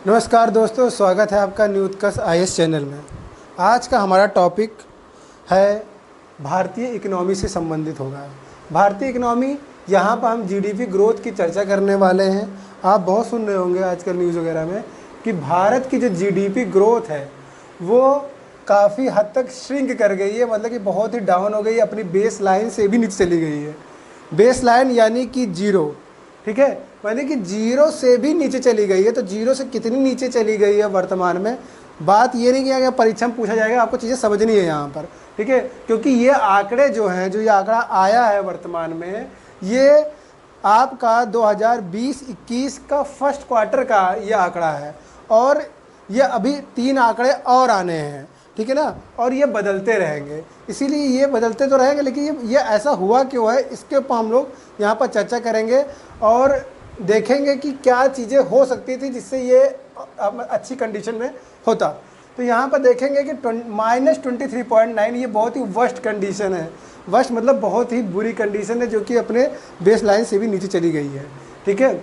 नमस्कार दोस्तों, स्वागत है आपका न्यू उत्कर्ष आईएएस चैनल में। आज का हमारा टॉपिक है भारतीय इकोनॉमी से संबंधित होगा। भारतीय इकोनॉमी, यहाँ पर हम जीडीपी ग्रोथ की चर्चा करने वाले हैं। आप बहुत सुन रहे होंगे आजकल न्यूज़ वगैरह में कि भारत की जो जीडीपी ग्रोथ है वो काफ़ी हद तक श्रिंक कर गई है, मतलब कि बहुत ही डाउन हो गई है, अपनी बेस लाइन से भी नीचे चली गई है। बेस लाइन यानी कि जीरो, ठीक है, यानी कि जीरो से भी नीचे चली गई है। तो जीरो से कितनी नीचे चली गई है वर्तमान में, बात ये नहीं कि अगर परीक्षा में पूछा जाएगा, आपको चीज़ें समझनी है यहाँ पर, ठीक है। क्योंकि ये आंकड़े जो हैं, जो ये आंकड़ा आया है वर्तमान में, ये आपका 2020-21 का फर्स्ट क्वार्टर का ये आंकड़ा है, और ये अभी 3 आंकड़े और आने हैं, ठीक है ना। और ये बदलते रहेंगे, इसीलिए ये बदलते तो रहेंगे, लेकिन ये ऐसा हुआ क्यों है, इसके ऊपर हम लोग यहाँ पर चर्चा करेंगे और देखेंगे कि क्या चीज़ें हो सकती थी जिससे ये अच्छी कंडीशन में होता। तो यहाँ पर देखेंगे कि -23.9 ये बहुत ही वर्स्ट कंडीशन है। वर्स्ट मतलब बहुत ही बुरी कंडीशन है, जो कि अपने बेस लाइन से भी नीचे चली गई है, ठीक है।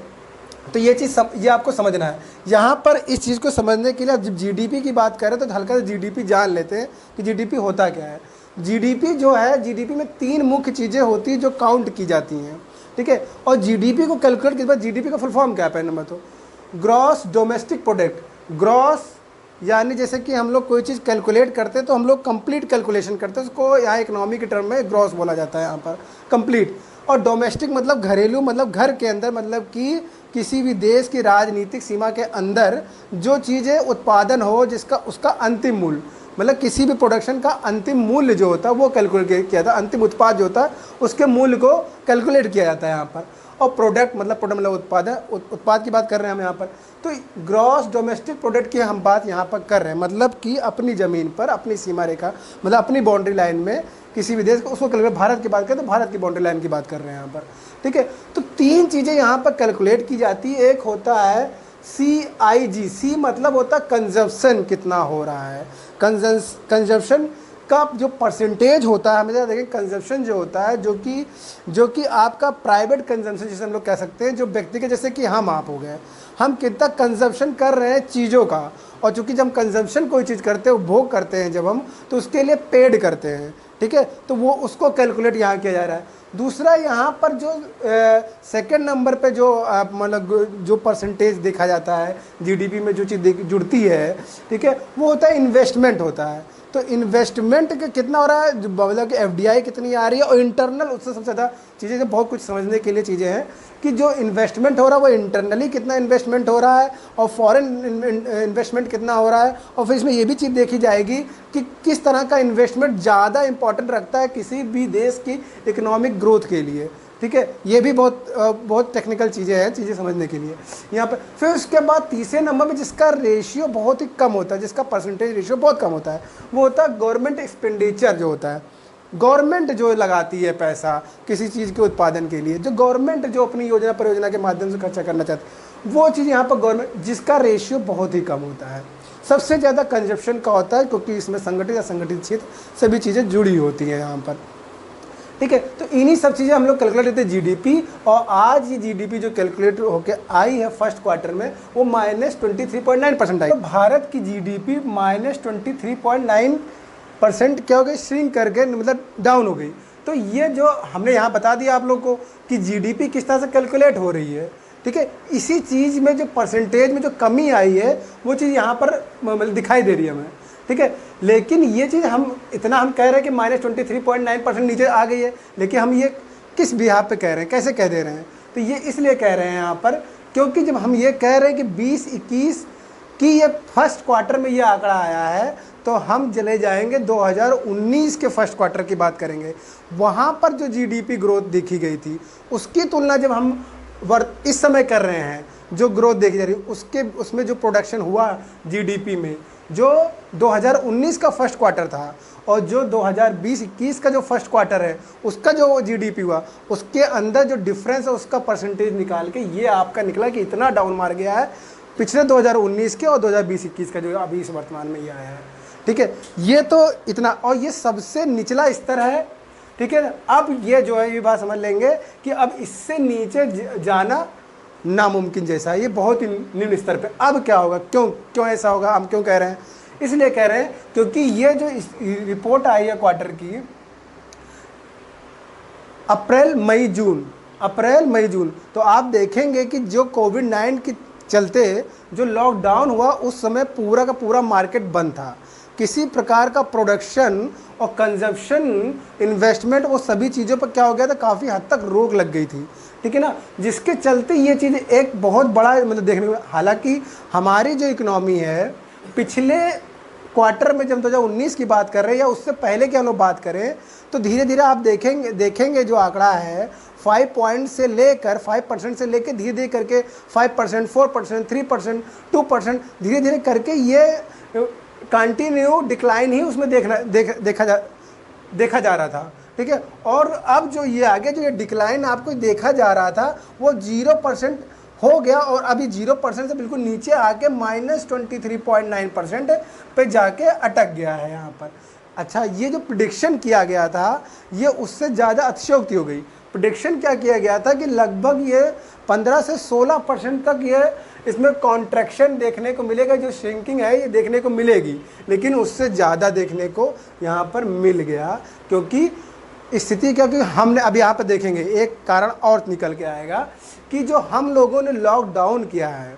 तो ये चीज़ ये आपको समझना है। यहाँ पर इस चीज़ को समझने के लिए जब जीडीपी की बात करें तो हल्का सा जीडीपी जान लेते हैं कि जीडीपी होता क्या है। जीडीपी जो है, जीडीपी में 3 मुख्य चीज़ें होती हैं जो काउंट की जाती हैं, ठीक है। और जीडीपी को कैलकुलेट के बाद, जीडीपी का फुल फॉर्म क्या है, पहले नंबर तो ग्रॉस डोमेस्टिक प्रोडक्ट। ग्रॉस यानी जैसे कि हम लोग कोई चीज़ कैलकुलेट करते हैं तो हम लोग कंप्लीट कैलकुलेशन करते हैं, उसको यहाँ इकोनॉमी के टर्म में ग्रॉस बोला जाता है यहाँ पर, कंप्लीट। और डोमेस्टिक मतलब घरेलू, मतलब घर के अंदर, मतलब कि किसी भी देश की राजनीतिक सीमा के अंदर जो चीज़ें उत्पादन हो, जिसका उसका अंतिम मूल्य, मतलब किसी भी प्रोडक्शन का अंतिम मूल्य जो होता है वो कैलकुलेट किया जाता है। अंतिम उत्पाद जो होता है उसके मूल्य को कैलकुलेट किया जाता है यहाँ पर। और प्रोडक्ट मतलब उत्पाद की बात कर रहे हैं हम यहाँ पर। तो ग्रॉस डोमेस्टिक प्रोडक्ट की हम बात यहाँ पर कर रहे हैं, मतलब कि अपनी ज़मीन पर, अपनी सीमा रेखा, मतलब अपनी बाउंड्री लाइन में किसी भी देश को, उसको कैलकुलेट, भारत की बात करें तो भारत की बाउंड्री लाइन की बात कर रहे हैं यहाँ पर, ठीक है। तो 3 चीज़ें यहाँ पर कैलकुलेट की जाती है। एक होता है CIG। सी मतलब होता है कंजप्शन कितना हो रहा है। कंजप्शन का जो परसेंटेज होता है, हमेशा देखें कंजप्शन जो होता है, जो कि आपका प्राइवेट कंजप्शन जिसे हम लोग कह सकते हैं, जो व्यक्ति के, जैसे कि हम आप हो गए, हम कितना कंजप्शन कर रहे हैं चीज़ों का। और चूँकि जब हम कंजप्शन कोई चीज़ करते हैं, उपभोग करते हैं जब हम, तो उसके लिए पेड करते हैं, ठीक है। तो वो उसको कैलकुलेट यहाँ किया जा रहा है। दूसरा, यहाँ पर जो सेकंड नंबर पे जो मतलब जो परसेंटेज देखा जाता है जीडीपी में, जो चीज़ जुड़ती है, ठीक है, वो होता है इन्वेस्टमेंट होता है। तो इन्वेस्टमेंट का कितना हो रहा है, मतलब कि FDI कितनी आ रही है, और इंटरनल, उससे सबसे ज़्यादा चीज़ें, जो बहुत कुछ समझने के लिए चीज़ें हैं कि जो इन्वेस्टमेंट हो रहा है वो इंटरनली कितना इन्वेस्टमेंट हो रहा है, और फॉरेन इन्वेस्टमेंट कितना हो रहा है। और फिर इसमें ये भी चीज़ देखी जाएगी कि किस तरह का इन्वेस्टमेंट ज़्यादा इंपॉर्टेंट रखता है किसी भी देश की इकोनॉमिक ग्रोथ के लिए, ठीक है। ये भी बहुत टेक्निकल चीज़ें हैं, चीज़ें समझने के लिए यहाँ पर। फिर उसके बाद तीसरे नंबर में जिसका रेशियो बहुत ही कम होता है, जिसका परसेंटेज रेशियो बहुत कम होता है, वो होता है गवर्नमेंट एक्सपेंडिचर जो होता है। गवर्नमेंट जो लगाती है पैसा किसी चीज़ के उत्पादन के लिए, जो गवर्नमेंट जो अपनी योजना परियोजना के माध्यम से खर्चा करना चाहती है, वो चीज़ यहाँ पर गवर्नमेंट, जिसका रेशियो बहुत ही कम होता है। सबसे ज़्यादा कंजप्शन का होता है, क्योंकि इसमें संगठित या संगठित क्षेत्र सभी चीज़ें जुड़ी होती हैं यहाँ पर, ठीक है। तो इन्हीं सब चीज़ें हम लोग कैलकुलेट करते हैं जीडीपी। और आज ये जीडीपी जो कैलकुलेट होकर आई है फर्स्ट क्वार्टर में, वो -23.9% आई। तो भारत की जीडीपी -23.9% क्या हो गई, श्रिंक करके, मतलब डाउन हो गई। तो ये जो हमने यहाँ बता दिया आप लोग को कि जीडीपी किस तरह से कैलकुलेट हो रही है, ठीक है। इसी चीज़ में जो परसेंटेज में जो कमी आई है, वो चीज़ यहाँ पर मतलब दिखाई दे रही है हमें, ठीक है। लेकिन ये चीज़ हम कह रहे हैं कि -23.9% नीचे आ गई है, लेकिन हम ये किस बिहाफ पे कह रहे हैं, कैसे कह दे रहे हैं, तो ये इसलिए कह रहे हैं यहाँ पर, क्योंकि जब हम ये कह रहे हैं कि 20-21 की ये फर्स्ट क्वार्टर में ये आंकड़ा आया है, तो हम चले जाएंगे 2019 के फर्स्ट क्वार्टर की बात करेंगे। वहाँ पर जो जीडीपी ग्रोथ देखी गई थी, उसकी तुलना जब हम इस समय कर रहे हैं, जो ग्रोथ देखी जा रही है, उसमें जो प्रोडक्शन हुआ जीडीपी में, जो 2019 का फर्स्ट क्वार्टर था, और जो 2020-21 का जो फर्स्ट क्वार्टर है उसका जो जीडीपी हुआ, उसके अंदर जो डिफरेंस है उसका परसेंटेज निकाल के ये आपका निकला कि इतना डाउन मार गया है पिछले 2019 के और 2020-21 का जो अभी इस वर्तमान में ये आया है, ठीक है। ये तो इतना, और ये सबसे निचला स्तर है, ठीक है। अब ये जो है ये बात समझ लेंगे कि अब इससे नीचे जाना नामुमकिन जैसा, ये बहुत ही निम्न स्तर पे। अब क्या होगा, क्यों ऐसा होगा, हम क्यों कह रहे हैं, इसलिए कह रहे हैं क्योंकि ये जो रिपोर्ट आई है क्वार्टर की, अप्रैल मई जून, तो आप देखेंगे कि जो कोविड-19 के चलते जो लॉकडाउन हुआ उस समय पूरा का पूरा मार्केट बंद था। किसी प्रकार का प्रोडक्शन और कंजप्शन, इन्वेस्टमेंट, वो सभी चीज़ों पर क्या हो गया था, काफ़ी हद तक रोक लग गई थी, ठीक है ना, जिसके चलते ये चीज़ एक बहुत बड़ा मतलब देखने को। हालांकि हमारी जो इकोनॉमी है पिछले क्वार्टर में जब 2019 की बात कर रहे हैं या उससे पहले की हम लोग बात करें, तो धीरे धीरे आप देखेंगे जो आंकड़ा है 5% से लेकर 5% से लेकर धीरे धीरे करके 5%, 4%, 3%, 2%, धीरे धीरे करके ये कंटिन्यू डिक्लाइन ही उसमें देखा जा रहा था, ठीक है। और अब जो ये आगे जो ये डिक्लाइन आपको देखा जा रहा था वो 0% हो गया और अभी 0% से बिल्कुल नीचे आके -23.9% पे जाके अटक गया है यहाँ पर। अच्छा, ये जो प्रेडिक्शन किया गया था ये उससे ज़्यादा अतिशयोक्ति हो गई। प्रेडिक्शन क्या किया गया था कि लगभग ये 15 से 16% तक ये इसमें कॉन्ट्रैक्शन देखने को मिलेगा, जो श्रिंकिंग है ये देखने को मिलेगी, लेकिन उससे ज़्यादा देखने को यहाँ पर मिल गया। क्योंकि स्थिति क्या, कि हमने अभी यहाँ पर देखेंगे एक कारण और निकल के आएगा कि जो हम लोगों ने लॉकडाउन किया है,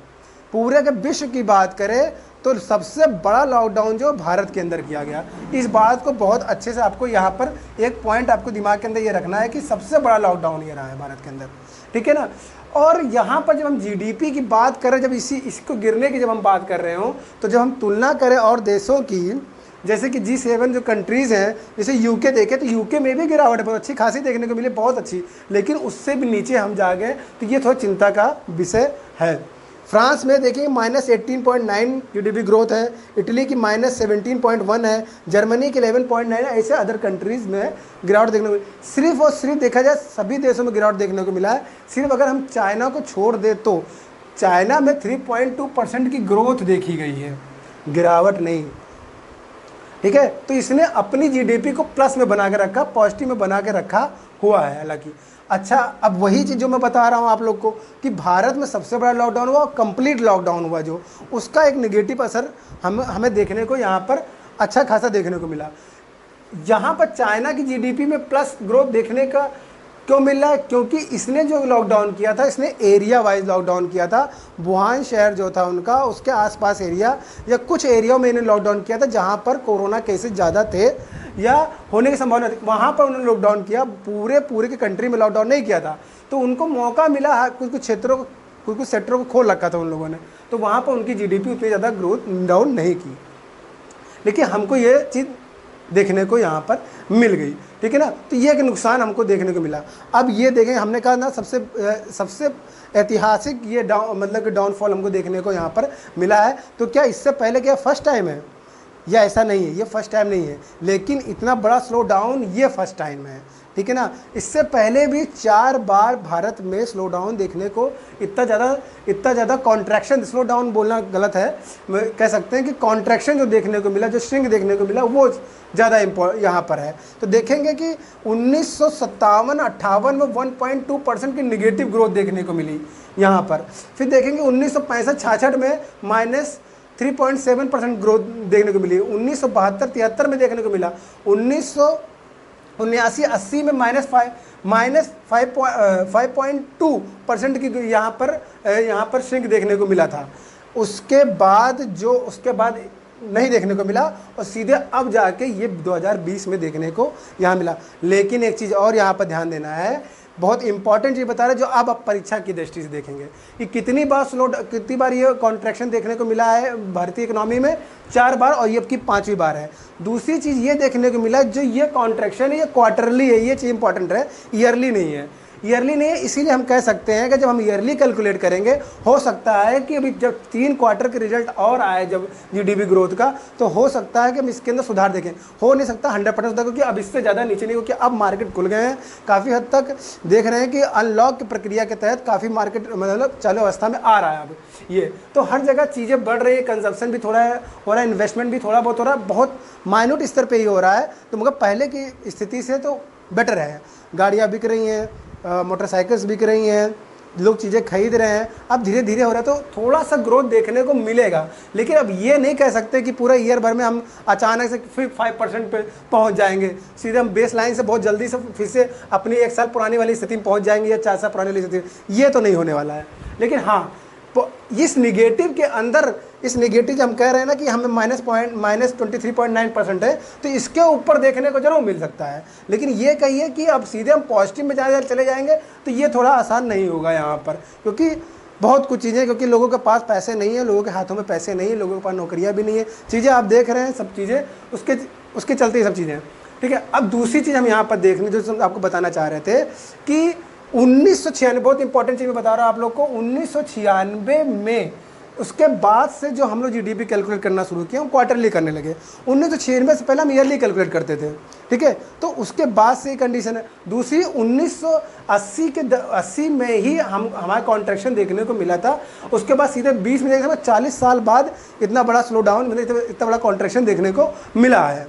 पूरे के विश्व की बात करें तो सबसे बड़ा लॉकडाउन जो भारत के अंदर किया गया। इस बात को बहुत अच्छे से आपको यहाँ पर एक पॉइंट आपको दिमाग के अंदर ये रखना है कि सबसे बड़ा लॉकडाउन ये रहा है भारत के अंदर, ठीक है ना। और यहाँ पर जब हम जीडीपी की बात करें, जब इसको गिरने की जब हम बात कर रहे हों, तो जब हम तुलना करें और देशों की, जैसे कि G7 जो कंट्रीज़ हैं, जैसे यूके देखें तो यूके में भी गिरावट बहुत अच्छी खासी देखने को मिली, बहुत अच्छी, लेकिन उससे भी नीचे हम जा गए, तो ये थोड़ा चिंता का विषय है। फ्रांस में देखिए -18.9 जीडीपी ग्रोथ है, इटली की -17.1 है, जर्मनी की 11.9 है, ऐसे अदर कंट्रीज़ में गिरावट देखने को मिली। सिर्फ और सिर्फ देखा जाए सभी देशों में गिरावट देखने को मिला है। सिर्फ अगर हम चाइना को छोड़ दे तो चाइना में 3.2% की ग्रोथ देखी गई है, गिरावट नहीं, ठीक है। तो इसने अपनी जीडीपी को प्लस में बना के रखा, पॉजिटिव में बना के रखा हुआ है हालांकि। अच्छा, अब वही चीज़ जो मैं बता रहा हूँ आप लोग को कि भारत में सबसे बड़ा लॉकडाउन हुआ, कंप्लीट लॉकडाउन हुआ, जो उसका एक नेगेटिव असर हमें देखने को यहाँ पर अच्छा खासा देखने को मिला। यहाँ पर चाइना की जीडीपी में प्लस ग्रोथ देखने का क्यों मिल रहा है, क्योंकि इसने जो लॉकडाउन किया था, इसने एरिया वाइज लॉकडाउन किया था। वुहान शहर जो था उनका, उसके आसपास एरिया या कुछ एरियाओं में इन्हें लॉकडाउन किया था जहाँ पर कोरोना केसेस ज़्यादा थे या होने की संभावना थी, वहाँ पर उन्होंने लॉकडाउन किया। पूरे की कंट्री में लॉकडाउन नहीं किया था, तो उनको मौका मिला, कुछ क्षेत्रों को, कुछ सेक्टरों को खोल रखा था उन लोगों ने, तो वहाँ पर उनकी जीडीपी उतनी ज़्यादा ग्रोथ डाउन नहीं की। लेकिन हमको ये चीज़ देखने को यहाँ पर मिल गई, ठीक है ना। तो ये एक नुकसान हमको देखने को मिला। अब ये देखें, हमने कहा ना सबसे ऐतिहासिक ये मतलब कि डाउनफॉल हमको देखने को यहाँ पर मिला है। तो क्या इससे पहले क्या फर्स्ट टाइम है या ऐसा नहीं है, ये फर्स्ट टाइम नहीं है, लेकिन इतना बड़ा स्लो डाउन ये फर्स्ट टाइम है, ठीक है ना। इससे पहले भी 4 बार भारत में स्लो डाउन देखने को, इतना ज़्यादा कॉन्ट्रैक्शन, स्लो डाउन बोलना गलत है, कह सकते हैं कि कॉन्ट्रैक्शन जो देखने को मिला, जो श्रिंक देखने को मिला, वो ज़्यादा यहाँ पर है। तो देखेंगे कि 1957-58 में 1.2% की निगेटिव ग्रोथ देखने को मिली यहाँ पर। फिर देखेंगे 1965-66 में -3.7% ग्रोथ देखने को मिली, 1972-73 में देखने को मिला, 1979-80 में -5.2% की यहाँ पर श्रिंक देखने को मिला था। उसके बाद नहीं देखने को मिला और सीधे अब जाके ये 2020 में देखने को यहाँ मिला। लेकिन एक चीज़ और यहाँ पर ध्यान देना है, बहुत इंपॉर्टेंट चीज़ बता रहे हैं, जो अब आप परीक्षा की दृष्टि से देखेंगे कि कितनी बार ये कॉन्ट्रैक्शन देखने को मिला है भारतीय इकोनॉमी में, 4 बार, और ये अब की 5वीं बार है। दूसरी चीज़ ये देखने को मिला, जो ये कॉन्ट्रैक्शन है ये क्वार्टरली है, ये चीज़ इंपॉर्टेंट है, ईयरली नहीं है। ईयरली नहीं है, इसीलिए हम कह सकते हैं कि जब हम ईयरली कैलकुलेट करेंगे, हो सकता है कि अभी जब 3 क्वार्टर के रिजल्ट और आए जब जीडीपी ग्रोथ का, तो हो सकता है कि हम इसके अंदर सुधार देखें। हो नहीं सकता 100% सुधार, क्योंकि अब इससे ज़्यादा नीचे नहीं, क्योंकि अब मार्केट खुल गए हैं, काफ़ी हद तक देख रहे हैं कि अनलॉक की प्रक्रिया के तहत काफ़ी मार्केट मतलब चालू अवस्था में आ रहा है अब ये। तो हर जगह चीज़ें बढ़ रही है, कंजप्शन भी थोड़ा हो रहा है, इन्वेस्टमेंट भी थोड़ा बहुत हो रहा है, बहुत माइन्यूट स्तर पर ही हो रहा है। तो मगर पहले की स्थिति से तो बेटर है, गाड़ियाँ बिक रही हैं, मोटरसाइकिल्स बिक रही हैं, लोग चीज़ें खरीद रहे हैं, अब धीरे धीरे हो रहा है, तो थोड़ा सा ग्रोथ देखने को मिलेगा। लेकिन अब ये नहीं कह सकते कि पूरा ईयर भर में हम अचानक से फिर 5% पे पहुंच जाएंगे, सीधे हम बेस लाइन से बहुत जल्दी से फिर से अपनी 1 साल पुरानी वाली स्थिति में पहुंच जाएंगे या 4 साल पुरानी वाली स्थिति, ये तो नहीं होने वाला है। लेकिन हाँ, इस निगेटिव के अंदर, इस निगेटिव हम कह रहे हैं ना कि हमें -23.9% है, तो इसके ऊपर देखने को जरूर मिल सकता है। लेकिन ये कहिए कि अब सीधे हम पॉजिटिव में ज़्यादा चले जाएंगे तो ये थोड़ा आसान नहीं होगा यहाँ पर, क्योंकि बहुत कुछ चीज़ें, क्योंकि लोगों के पास पैसे नहीं है, लोगों के हाथों में पैसे नहीं है, लोगों के पास नौकरियाँ भी नहीं है, चीज़ें आप देख रहे हैं सब चीज़ें, उसके चलते ये सब चीज़ें, ठीक है। अब दूसरी चीज़ हम यहाँ पर देखने जो आपको बताना चाह रहे थे कि 1996, बहुत इंपॉर्टेंट चीज़ मैं बता रहा हूँ आप लोग को, 1996 में उसके बाद से जो हम लोग जीडीपी कैलकुलेट करना शुरू किया, हम क्वार्टरली करने लगे। 1996 से पहले हम ईयरली कैलकुलेट करते थे, ठीक है। तो उसके बाद से कंडीशन है। दूसरी 1980 में ही हमारा कॉन्ट्रैक्शन देखने को मिला था। उसके बाद सीधे 20 में देखते 40 साल बाद इतना बड़ा स्लो डाउन, मतलब इतना बड़ा कॉन्ट्रैक्शन देखने को मिला है,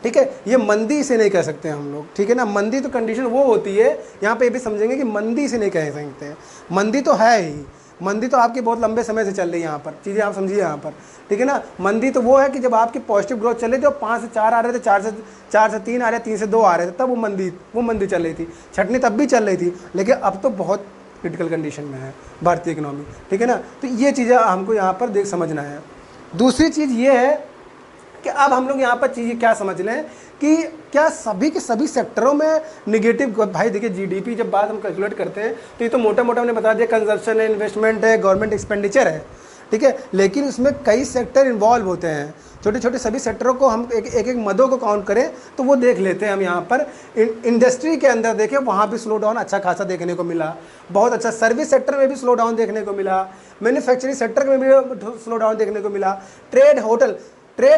ठीक है। ये मंदी से नहीं कह सकते हम लोग, ठीक है ना। मंदी तो कंडीशन वो होती है, यहाँ पे ये भी समझेंगे कि मंदी से नहीं कह सकते हैं, मंदी तो है ही, मंदी तो आपकी बहुत लंबे समय से चल रही है यहाँ पर, चीज़ें आप समझिए यहाँ पर, ठीक है ना। मंदी तो वो है कि जब आपकी पॉजिटिव ग्रोथ चल रही थी, तो 5 से 4 आ रहे थे, 4 से 3 आ रहे, 3 से 2 आ रहे थे, तब वो मंदी चल रही थी। छटनी तब भी चल रही थी, लेकिन अब तो बहुत क्रिटिकल कंडीशन में है भारतीय इकोनॉमी, ठीक है ना। तो ये चीज़ें हमको यहाँ पर समझना है। दूसरी चीज़ ये है कि अब हम लोग यहाँ पर चीज़ें क्या समझ लें कि क्या सभी के सभी सेक्टरों में निगेटिव, भाई देखिए जीडीपी जब बात हम कैलकुलेट करते हैं तो ये तो मोटा मोटा हमने बता दिया, कंजप्शन है, इन्वेस्टमेंट है, गवर्नमेंट एक्सपेंडिचर है, ठीक है। लेकिन उसमें कई सेक्टर इन्वॉल्व होते हैं, छोटे छोटे सभी सेक्टरों को हम एक मदों को काउंट करें तो वो देख लेते हैं हम यहाँ पर। इंडस्ट्री के अंदर देखें, वहाँ भी स्लो डाउन अच्छा खासा देखने को मिला, बहुत अच्छा। सर्विस सेक्टर में भी स्लो डाउन देखने को मिला, मैन्युफैक्चरिंग सेक्टर में भी स्लो डाउन देखने को मिला, ट्रेड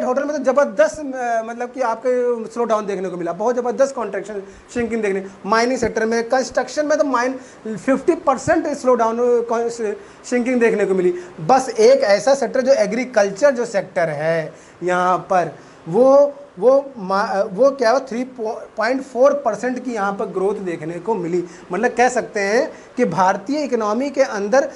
होटल में तो ज़बरदस्त, मतलब कि आपके स्लो डाउन देखने को मिला, बहुत ज़बरदस्त कॉन्ट्रैक्शन श्रिंकिंग देखने। माइनिंग सेक्टर में, कंस्ट्रक्शन में तो 50% स्लो डाउन श्रिंकिंग देखने को मिली। बस एक ऐसा सेक्टर जो एग्रीकल्चर जो सेक्टर है यहाँ पर, वो क्या हो, 3.4% की यहाँ पर ग्रोथ देखने को मिली। मतलब कह सकते हैं कि भारतीय इकोनॉमी के अंदर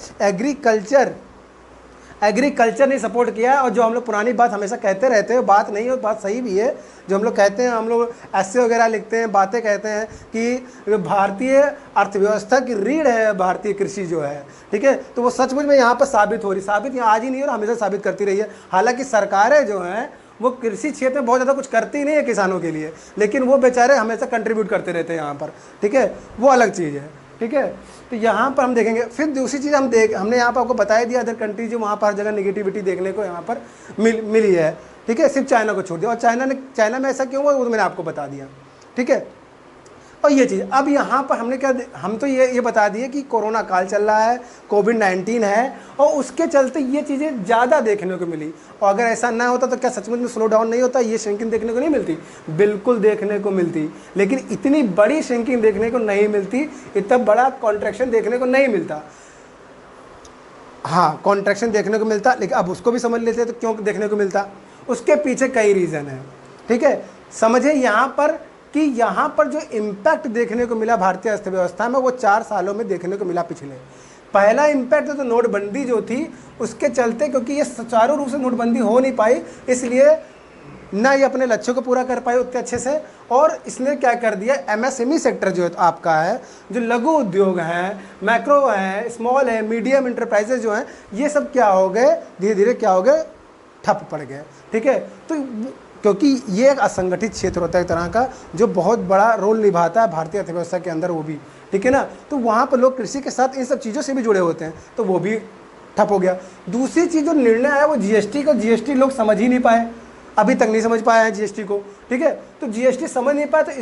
एग्रीकल्चर ने सपोर्ट किया। और जो हम लोग पुरानी बात हमेशा कहते रहते हैं, बात नहीं हो, बात सही भी है, जो हम लोग कहते हैं, हम लोग ऐसे वगैरह लिखते हैं, बातें कहते हैं कि भारतीय अर्थव्यवस्था की रीढ़ है भारतीय कृषि जो है, ठीक है। तो वो सचमुच में यहाँ पर साबित हो रही, साबित यहाँ आज ही नहीं हो रहा, हमेशा साबित करती रही है। हालांकि सरकारें जो हैं वो कृषि क्षेत्र में बहुत ज़्यादा कुछ करती नहीं है किसानों के लिए, लेकिन वो बेचारे हमेशा कंट्रीब्यूट करते रहते हैं यहाँ पर, ठीक है, वो अलग चीज़ है, ठीक है। तो यहाँ पर हम देखेंगे। फिर दूसरी चीज़ हमने यहाँ पर आपको बताया दिया, अदर कंट्रीज जो वहाँ पर हर जगह निगेटिविटी देखने को यहाँ पर मिली है, ठीक है। सिर्फ चाइना को छोड़ दिया, और चाइना में ऐसा क्यों हुआ वो तो मैंने आपको बता दिया, ठीक है। और ये चीज़ अब यहाँ पर हम तो ये बता दिए कि कोरोना काल चल रहा है, कोविड-19 है, और उसके चलते ये चीज़ें ज़्यादा देखने को मिली। और अगर ऐसा ना होता तो क्या सचमुच में स्लो डाउन नहीं होता, ये श्रिंकिंग देखने को नहीं मिलती? बिल्कुल देखने को मिलती, लेकिन इतनी बड़ी श्रिंकिंग देखने को नहीं मिलती, इतना बड़ा कॉन्ट्रैक्शन देखने को नहीं मिलता। हाँ, कॉन्ट्रैक्शन देखने को मिलता, लेकिन अब उसको भी समझ लेते तो क्यों देखने को मिलता, उसके पीछे कई रीज़न है, ठीक है। समझे यहाँ पर कि यहाँ पर जो इम्पैक्ट देखने को मिला भारतीय अर्थव्यवस्था में, वो 4 सालों में देखने को मिला पिछले। पहला इम्पैक्ट तो नोटबंदी जो थी उसके चलते, क्योंकि ये सुचारू रूप से नोटबंदी हो नहीं पाई, इसलिए ना ये अपने लक्ष्यों को पूरा कर पाए उतने अच्छे से। और इसने क्या कर दिया, एमएसएमई सेक्टर जो आपका है, जो लघु उद्योग हैं, मैक्रो हैं, स्मॉल है, मीडियम इंटरप्राइजेज जो हैं, ये सब क्या हो गए, धीरे धीरे क्या हो गए, ठप पड़ गए, ठीक है। तो क्योंकि ये एक असंगठित क्षेत्र होता है एक तरह का, जो बहुत बड़ा रोल निभाता है भारतीय अर्थव्यवस्था के अंदर, वो भी, ठीक है ना। तो वहाँ पर लोग कृषि के साथ इन सब चीज़ों से भी जुड़े होते हैं, तो वो भी ठप हो गया। दूसरी चीज़ जो निर्णय आया वो जीएसटी का, जीएसटी लोग समझ ही नहीं पाए, अभी तक नहीं समझ पाया है जीएसटी को, ठीक है। तो जीएसटी समझ नहीं पाया, तो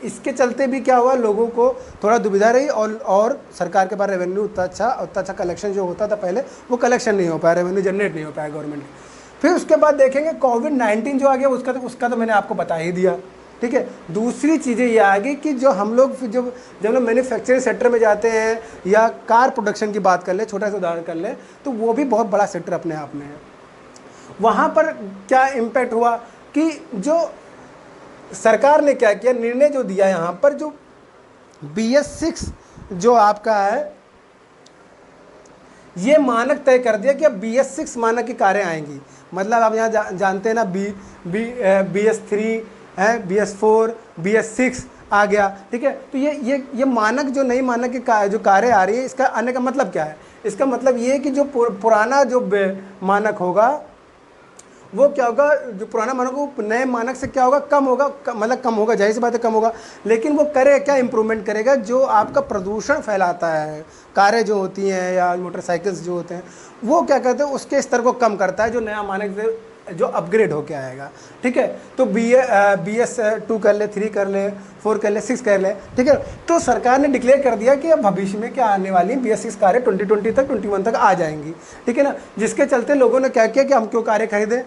इसके चलते भी क्या हुआ, लोगों को थोड़ा दुविधा रही, और सरकार के पास रेवेन्यू उतना अच्छा कलेक्शन जो होता था पहले, वो कलेक्शन नहीं हो पाया, रेवेन्यू जनरेट नहीं हो पाया गवर्नमेंट। फिर उसके बाद देखेंगे कोविड-19 जो आ गया, उसका तो मैंने आपको बता ही दिया, ठीक है। दूसरी चीज़ें ये आ गई कि जो हम लोग जब हम मैन्युफैक्चरिंग सेक्टर में जाते हैं, या कार प्रोडक्शन की बात कर ले, छोटा सा उदाहरण कर ले, तो वो भी बहुत बड़ा सेक्टर अपने आप में है। वहाँ पर क्या इम्पैक्ट हुआ कि जो सरकार ने क्या किया, निर्णय जो दिया यहाँ पर, जो BS6 जो आपका है, ये मानक तय कर दिया कि अब BS6 मानक की कारें आएंगी। मतलब आप यहाँ जानते हैं ना, BS3 है, BS4, BS6 आ गया, ठीक है। तो ये मानक, जो नई मानक की जो कारें आ रही है, इसका आने का मतलब क्या है? इसका मतलब ये है कि जो पुराना जो मानक होगा वो क्या होगा, जो पुराना मानक वो नए मानक से क्या होगा, कम होगा, मतलब कम होगा, जाहिर सी बात है कम होगा। लेकिन वो करे क्या, इंप्रूवमेंट करेगा जो आपका प्रदूषण फैलाता है, कारें जो होती हैं या मोटरसाइकिल्स जो होते हैं, वो क्या कहते हैं, उसके स्तर को कम करता है, जो नया मानक से जो अपग्रेड होके आएगा, ठीक है। तो BS2 कर ले, 3 कर ले, 4 कर ले, 6 कर ले, ठीक है। तो सरकार ने डिक्लेयर कर दिया कि अब भविष्य में क्या आने वाली BS6 कारें 2020 तक, 21 तक आ जाएंगी, ठीक है ना। जिसके चलते लोगों ने क्या किया कि हम क्यों कारें खरीदें,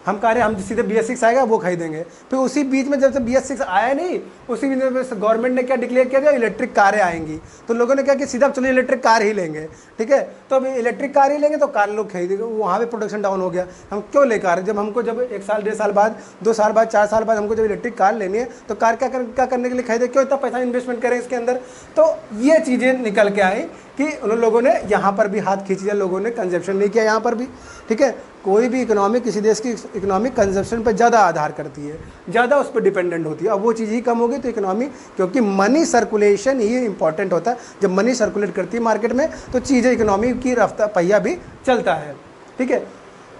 हम सीधे BS6 आएगा वो खरीदेंगे। फिर उसी बीच में जब से BS6 आया नहीं, उसी बीच में गवर्नमेंट ने क्या डिक्लेयर किया था, इलेक्ट्रिक कारें आएंगी। तो लोगों ने क्या कि सीधा चलो इलेक्ट्रिक कार ही लेंगे, ठीक है। तो अब इलेक्ट्रिक कार ही लेंगे तो कार लोग खरीदेंगे, वहाँ पे प्रोडक्शन डाउन हो गया। हम क्यों ले कार, जब हमको जब 1 साल, 1.5 साल बाद, 2 साल बाद, 4 साल बाद हमको जब इलेक्ट्रिक कार लेनी है, तो कार क्या करने के लिए खरीदे, क्यों इतना पैसा इन्वेस्टमेंट करें इसके अंदर। तो ये चीज़ें निकल के आई कि उन लोगों ने यहाँ पर भी हाथ खींच लिया, लोगों ने कंजप्शन नहीं किया यहाँ पर भी, ठीक है। कोई भी इकोनॉमी किसी देश की इकोनॉमी कंजप्शन पर ज़्यादा आधार करती है, ज़्यादा उस पर डिपेंडेंट होती है। अब वो चीज़ ही कम होगी तो इकोनॉमी, क्योंकि मनी सर्कुलेशन ही इंपॉर्टेंट होता है। जब मनी सर्कुलेट करती है मार्केट में तो चीज़ें, इकोनॉमी की रफ्तार, पहिया भी चलता है, ठीक है।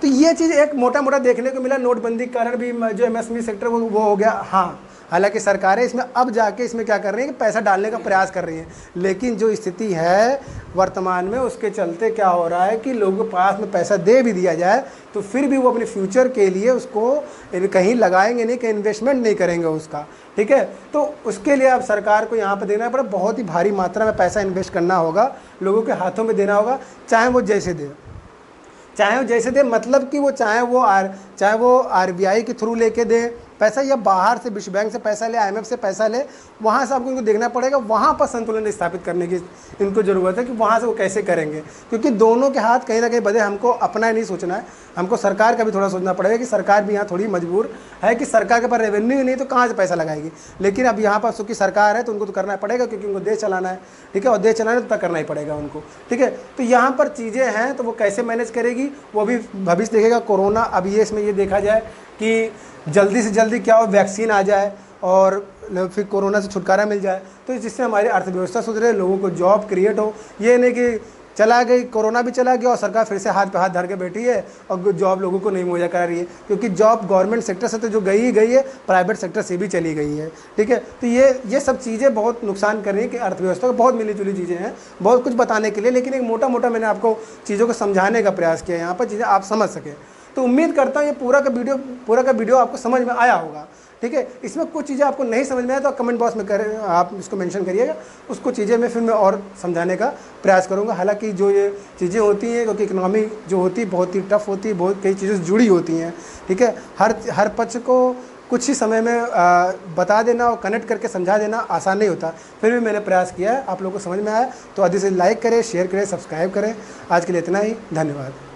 तो ये चीज़ एक मोटा मोटा देखने को मिला। नोटबंदी के कारण भी जो MSME सेक्टर वो हो गया, हाँ। हालांकि सरकारें इसमें अब जाके इसमें क्या कर रही हैं कि पैसा डालने का प्रयास कर रही हैं, लेकिन जो स्थिति है वर्तमान में, उसके चलते क्या हो रहा है कि लोगों के पास में पैसा दे भी दिया जाए तो फिर भी वो अपने फ्यूचर के लिए उसको कहीं लगाएंगे नहीं, कहीं इन्वेस्टमेंट नहीं करेंगे उसका, ठीक है। तो उसके लिए अब सरकार को यहाँ पर देना पड़ा, बहुत ही भारी मात्रा में पैसा इन्वेस्ट करना होगा, लोगों के हाथों में देना होगा, चाहे वो जैसे दे, मतलब कि वो चाहे वो RBI के थ्रू लेके दे पैसा, या बाहर से विश्व बैंक से पैसा ले, IMF से पैसा ले, वहाँ से आपको इनको देखना पड़ेगा। वहाँ पर संतुलन स्थापित करने की इनको ज़रूरत है कि वहाँ से वो कैसे करेंगे, क्योंकि दोनों के हाथ कहीं ना कहीं बधे। हमको अपना ही नहीं सोचना है, हमको सरकार का भी थोड़ा सोचना पड़ेगा कि सरकार भी यहाँ थोड़ी मजबूर है कि सरकार के पास रेवेन्यू ही नहीं तो कहाँ से पैसा लगाएगी। लेकिन अब यहाँ पर चूँकि सरकार है तो उनको तो करना पड़ेगा, क्योंकि उनको देश चलाना है, ठीक है, और देश चलाना तो करना ही पड़ेगा उनको, ठीक है। तो यहाँ पर चीज़ें हैं, तो वो कैसे मैनेज करेगी वो भी भविष्य देखेगा। कोरोना, अब ये इसमें ये देखा जाए कि जल्दी से जल्दी क्या हो, वैक्सीन आ जाए और फिर कोरोना से छुटकारा मिल जाए, तो जिससे हमारी अर्थव्यवस्था सुधरे, लोगों को जॉब क्रिएट हो। ये नहीं कि चला गई, कोरोना भी चला गया और सरकार फिर से हाथ पे हाथ धर के बैठी है और जॉब लोगों को नहीं मुहैया करा रही है, क्योंकि जॉब गवर्नमेंट सेक्टर से तो जो गई ही गई है, प्राइवेट सेक्टर से भी चली गई है, ठीक है। तो ये सब चीज़ें बहुत नुकसान कर रही हैं कि अर्थव्यवस्था को। बहुत मिली जुली चीज़ें हैं, बहुत कुछ बताने के लिए, लेकिन एक मोटा मोटा मैंने आपको चीज़ों को समझाने का प्रयास किया यहाँ पर, चीज़ें आप समझ सकें। तो उम्मीद करता हूँ ये पूरा का वीडियो आपको समझ में आया होगा, ठीक है। इसमें कुछ चीज़ें आपको नहीं समझ में आए तो कमेंट बॉक्स में आप इसको मेंशन करिएगा, उसको चीज़ें मैं फिर मैं और समझाने का प्रयास करूँगा। हालांकि जो ये चीज़ें होती हैं, क्योंकि इकोनॉमी जो होती है बहुत ही टफ होती है, बहुत कई चीज़ें जुड़ी होती हैं, ठीक है। हर पक्ष को कुछ ही समय में बता देना और कनेक्ट करके समझा देना आसान नहीं होता, फिर भी मैंने प्रयास किया है, आप लोगों को समझ में आया तो अधिक से लाइक करें, शेयर करें, सब्सक्राइब करें। आज के लिए इतना ही, धन्यवाद।